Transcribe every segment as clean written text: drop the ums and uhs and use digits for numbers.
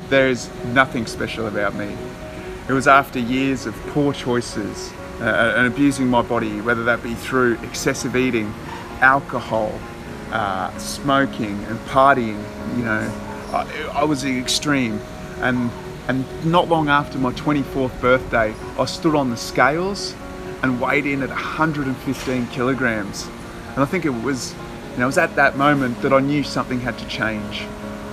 There's nothing special about me. It was after years of poor choices and abusing my body, whether that be through excessive eating, alcohol, smoking and partying. I was the extreme. And not long after my 24th birthday, I stood on the scales and weighed in at 115 kilograms. And I think it was at that moment that I knew something had to change,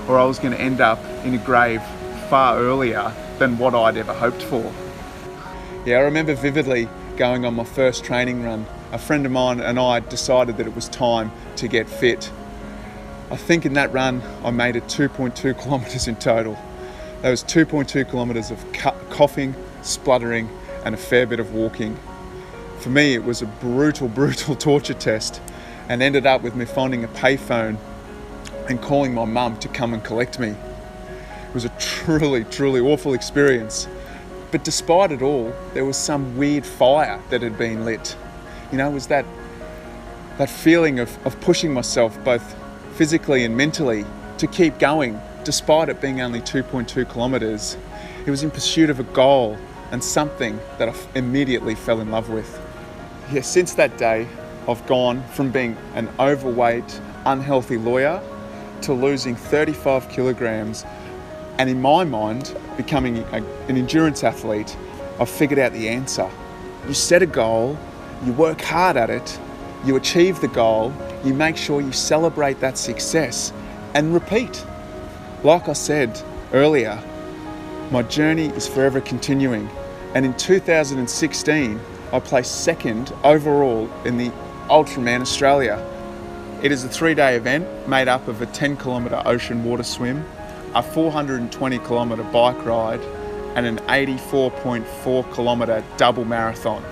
or I was going to end up in a grave far earlier than what I'd ever hoped for. Yeah, I remember vividly going on my first training run. A friend of mine and I decided that it was time to get fit. I think in that run, I made it 2.2 kilometers in total. That was 2.2 kilometers of coughing, spluttering, and a fair bit of walking. For me, it was a brutal torture test, and ended up with me finding a payphone and calling my mum to come and collect me. It was a truly awful experience. But despite it all, there was some weird fire that had been lit. It was that feeling of pushing myself both physically and mentally to keep going, despite it being only 2.2 kilometers. It was in pursuit of a goal and something that I immediately fell in love with. Yeah, since that day, I've gone from being an overweight, unhealthy lawyer to losing 35 kilograms, and in my mind, becoming an endurance athlete. I've figured out the answer. You set a goal, you work hard at it, you achieve the goal, you make sure you celebrate that success and repeat. Like I said earlier, my journey is forever continuing, and in 2016, I placed second overall in the Ultraman Australia. It is a 3-day event made up of a 10-kilometre ocean water swim, a 420-kilometre bike ride, and an 84.4-kilometre double marathon.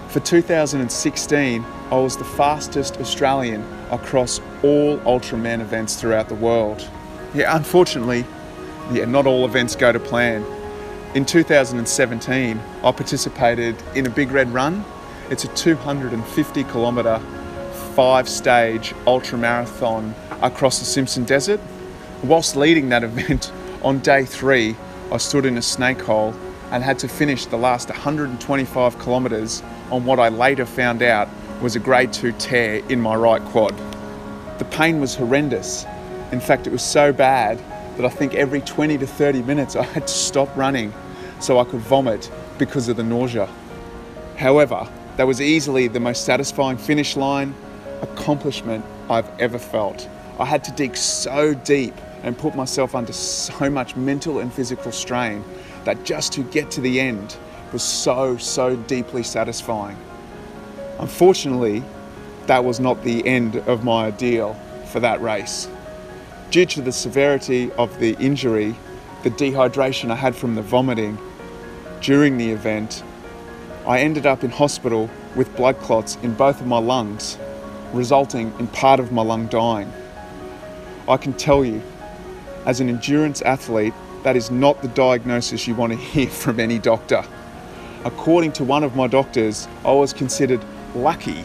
For 2016, I was the fastest Australian across all Ultraman events throughout the world. Yeah, unfortunately, not all events go to plan. In 2017, I participated in a Big Red Run. It's a 250-kilometre, 5-stage ultramarathon across the Simpson Desert. Whilst leading that event, on day 3, I stood in a snake hole and had to finish the last 125 kilometres on what I later found out was a grade 2 tear in my right quad. The pain was horrendous. In fact, it was so bad that I think every 20 to 30 minutes I had to stop running so I could vomit because of the nausea. However, that was easily the most satisfying finish line accomplishment I've ever felt. I had to dig so deep and put myself under so much mental and physical strain that just to get to the end was so deeply satisfying. Unfortunately, that was not the end of my ordeal for that race. Due to the severity of the injury, the dehydration I had from the vomiting during the event, I ended up in hospital with blood clots in both of my lungs, resulting in part of my lung dying. I can tell you, as an endurance athlete, that is not the diagnosis you want to hear from any doctor. According to one of my doctors, I was considered lucky,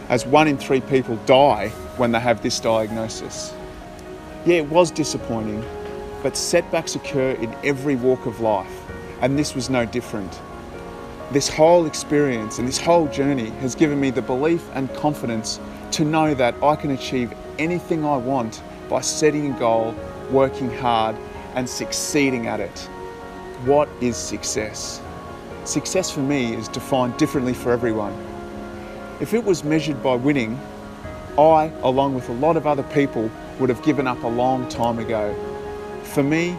as 1 in 3 people die when they have this diagnosis. Yeah, it was disappointing, but setbacks occur in every walk of life, and this was no different. This whole experience and this whole journey has given me the belief and confidence to know that I can achieve anything I want by setting a goal, working hard, and succeeding at it. What is success? Success for me is defined differently for everyone. If it was measured by winning, I, along with a lot of other people, would have given up a long time ago. For me,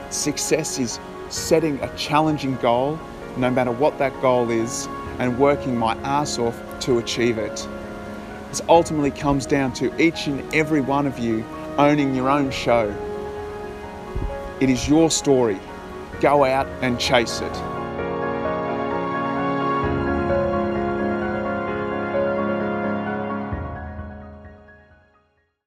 success is setting a challenging goal, no matter what that goal is, and working my ass off to achieve it. This ultimately comes down to each and every one of you owning your own show. It is your story. Go out and chase it.